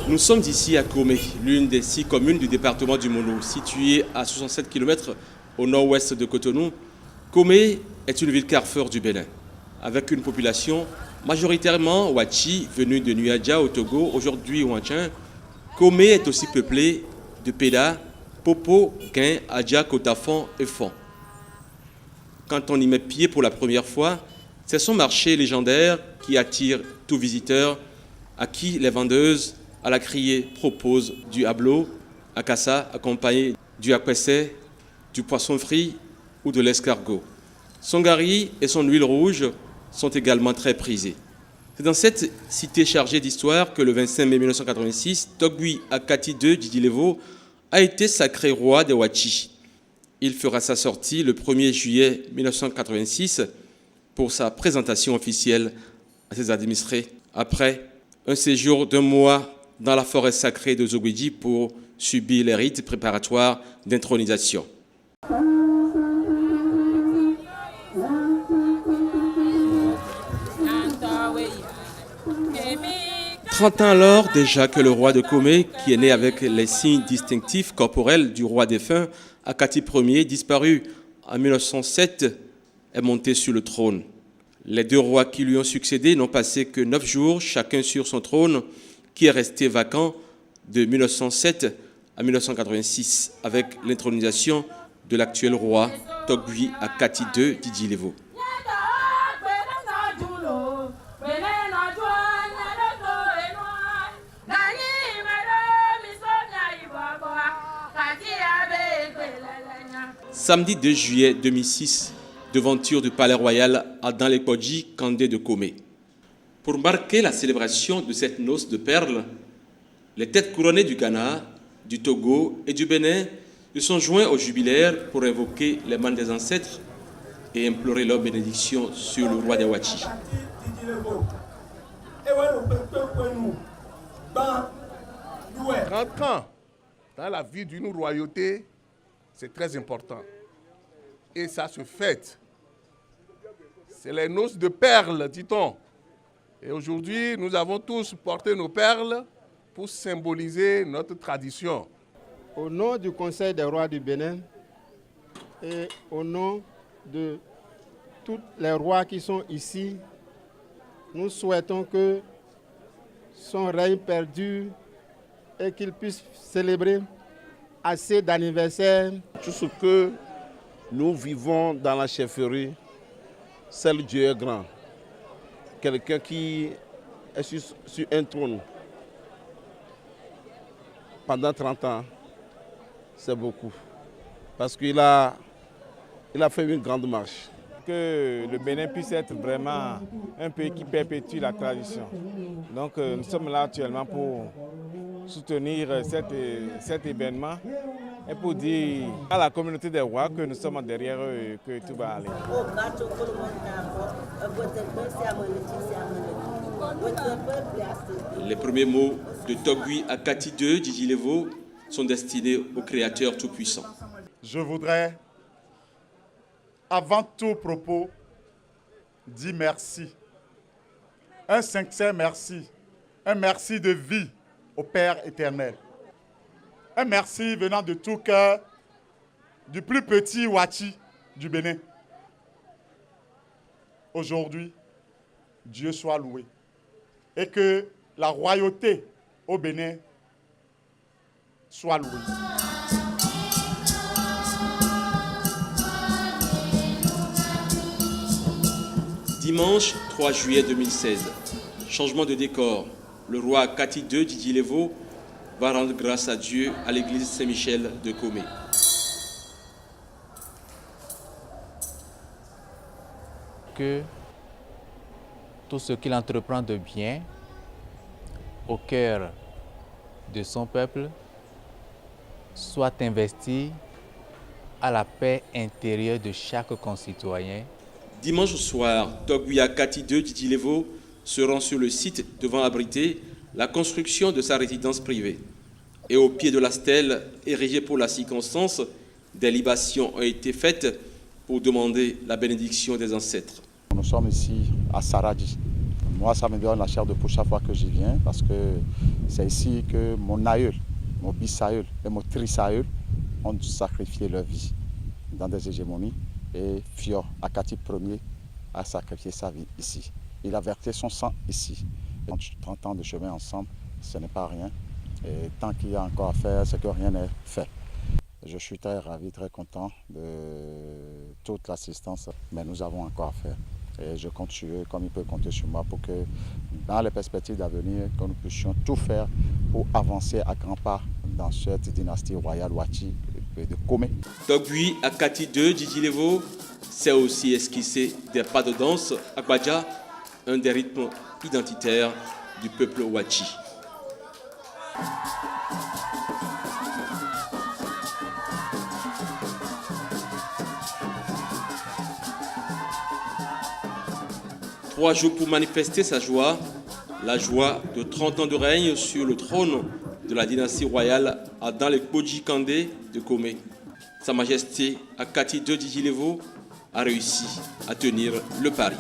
Nous sommes ici à Komé, l'une des 6 communes du département du Mono, située à 67 km au nord-ouest de Cotonou. Komé est une ville carrefour du Bénin, avec une population majoritairement Wachi, venue de Nuadja au Togo, aujourd'hui Ouanchin. Komé est aussi peuplée de Péda, Popo, Guin, Adja, Kotafon et Fon. Quand on y met pied pour la première fois, c'est son marché légendaire qui attire tout visiteur, à qui les vendeuses à la criée proposent du hablo, akassa, accompagné du akwessé, du poisson frit ou de l'escargot. Son gari et son huile rouge sont également très prisés. C'est dans cette cité chargée d'histoire que le 25 mai 1986, Togui Akati II Didilevo a été sacré roi des Wachi. Il fera sa sortie le 1er juillet 1986 pour sa présentation officielle à ses administrés, après un séjour d'1 mois dans la forêt sacrée de Zogwiji pour subir les rites préparatoires d'intronisation. « 30 ans alors déjà que le roi de Komé, qui est né avec les signes distinctifs corporels du roi défunt, Akati Ier, disparu en 1907, est monté sur le trône. Les 2 rois qui lui ont succédé n'ont passé que 9 jours, chacun sur son trône, qui est resté vacant de 1907 à 1986, avec l'intronisation de l'actuel roi Togui Akati II Didilevo. Samedi 2 juillet 2006, devanture du palais royal à dans les Kodji, Kandé de Komé. Pour marquer la célébration de cette noce de perles, les têtes couronnées du Ghana, du Togo et du Bénin se sont joints au jubilaire pour invoquer les mains des ancêtres et implorer leur bénédiction sur le roi des Wachi. 30 ans dans la vie d'une royauté, c'est très important. Et ça se fête. C'est les noces de perles, dit-on. Et aujourd'hui, nous avons tous porté nos perles pour symboliser notre tradition. Au nom du Conseil des rois du Bénin et au nom de tous les rois qui sont ici, nous souhaitons que son règne perdure et qu'il puisse célébrer assez d'anniversaires. Tout ce que nous vivons dans la chefferie, seul Dieu est grand. Quelqu'un qui est sur un trône pendant 30 ans, c'est beaucoup. Parce qu'il a fait une grande marche. Que le Bénin puisse être vraiment un pays qui perpétue la tradition. Donc nous sommes là actuellement pour soutenir cet événement et pour dire à la communauté des rois que nous sommes derrière eux et que tout va aller. Les premiers mots de Togui Akati II Didilevo sont destinés au Créateur Tout-Puissant. Je voudrais, avant tout propos, dire merci. Un sincère merci. Un merci de vie au Père éternel. Un merci venant de tout cœur du plus petit Wachi du Bénin. Aujourd'hui, Dieu soit loué. Et que la royauté au Bénin soit louée. Dimanche 3 juillet 2016, changement de décor. Le roi Akati II Didilevo va rendre grâce à Dieu à l'église Saint-Michel de Komé. Que tout ce qu'il entreprend de bien au cœur de son peuple soit investi à la paix intérieure de chaque concitoyen. Dimanche soir, Togui Akati II Didilevo se rend sur le site devant abriter la construction de sa résidence privée. Et au pied de la stèle érigée pour la circonstance, des libations ont été faites pour demander la bénédiction des ancêtres. Nous sommes ici à Saradi, Moi, ça me donne la chair de poule chaque fois que j'y viens parce que c'est ici que mon aïeul, mon bisaïeul et mon trisaïeul ont sacrifié leur vie dans des hégémonies. Et Fior Akati Ier a sacrifié sa vie ici. Il a versé son sang ici. 30 ans de chemin ensemble, ce n'est pas rien. Et tant qu'il y a encore à faire, c'est que rien n'est fait. Je suis très ravi, très content de toute l'assistance, mais nous avons encore à faire. Et je compte sur eux, comme ils peuvent compter sur moi, pour que dans les perspectives d'avenir, que nous puissions tout faire pour avancer à grands pas dans cette dynastie royale Wachi de Komé. Dogui Akati II Djidilevo s'est aussi esquissé des pas de danse Agbaja, un des rythmes identitaires du peuple Wachi. Trois jours pour manifester sa joie, la joie de 30 ans de règne sur le trône de la dynastie royale dans les Kodji Kandé de Komé. Sa Majesté Akati II Djidilevo a réussi à tenir le pari.